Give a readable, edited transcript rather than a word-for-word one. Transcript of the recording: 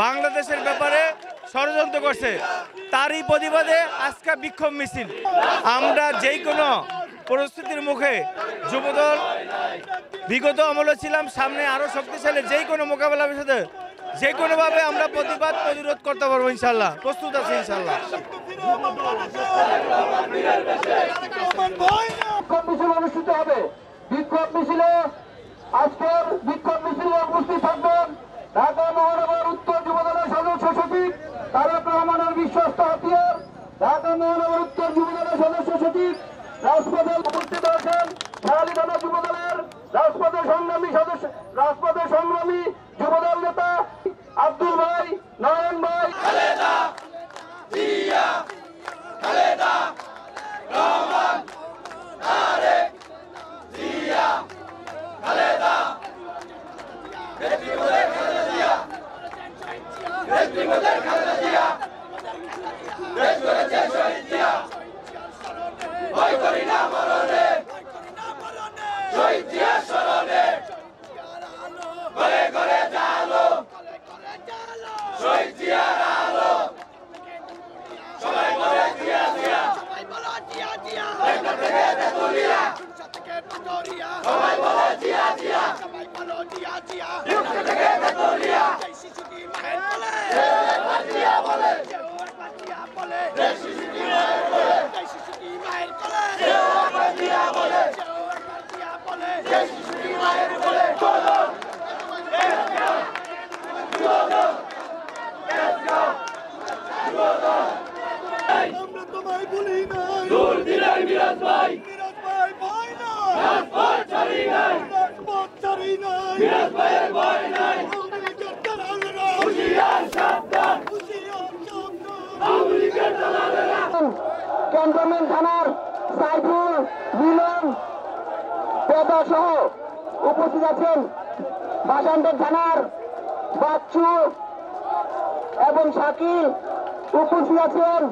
বাংলাদেশের ব্যাপারে ষড়যন্ত্র করছে। তারই প্রতিবাদে আজকে বিক্ষোভ মিছিল। আমরা যেই কোনো পরিস্থিতির মুখে যুবদল বিগত আমলে ছিলাম, সামনে আরো শক্তিশালী যেই কোনো মোকাবেলার সাথে যে কোনোভাবে আমরা প্রতিরোধ করতে পারবো ইনশাল্লাহ, প্রস্তুত আছি ইনশাল্লাহ। অনুষ্ঠিত হবে বিক্ষোভ মিছিলে। আজকের বিক্ষোভ মিছিলে উপস্থিত থাকবেন ঢাকা মহানগর উত্তর যুবদলের সদস্য সচিব তারেক রহমানের বিশ্বস্ত হাতিয়ার, ঢাকা মহানগর উত্তর যুবদলের সদস্য সচিব রাজপথে উপস্থিত আছেন শেরালী থানা যুবদলের রাজপথের সংগ্রামী যুবদল নেতা আব্দুল ভাই, নয়ন ভাই, খালেদা জিয়া, খালেদা রহমান, তারেক জিয়া, খালেদা খালেদা জিয়া, খালেদা জিয়া, দেশ করেছে শহীদ জিয়া, ভয় করি না মরণে, শহীদ জিয়ার স্মরণে, ঘরে ঘরে জালো, শহীদ জিয়ার আলো, সবাই বলে জিয়া জিয়া, ঢাকা থেকে তেতুলিয়া, সবাই বলে জিয়া জিয়া, ঢাকা থেকে তেতুলিয়া, জিয়া বলে, দেশ শিশুটি মায়ের বলে, জিয়া বলে, দেশ শিশুটি মায়ের বলে, আমরা তোমায় ভুলি নাই, দূর দিলাই মিরাজ ভাই, ভয় নাই, রাজপথ ছাড়ি নাই, রাজপথ ছাড়ি নাই, মিরাজ ভাইয়ের ভয় নাই, আওয়ামী লীগের দালালেরা, হুঁশিয়ার সাবধান, হুঁশিয়ার সাবধান। আওয়ামী লীগের দালালেরা, ক্যান্টনমেন্ট থানার সাইফুল, মিলন, পেদা সহ উপস্থিত আছেন ভাষান্তর থানার বাচ্চু এবং শাকিল উপস্থিত আছেন।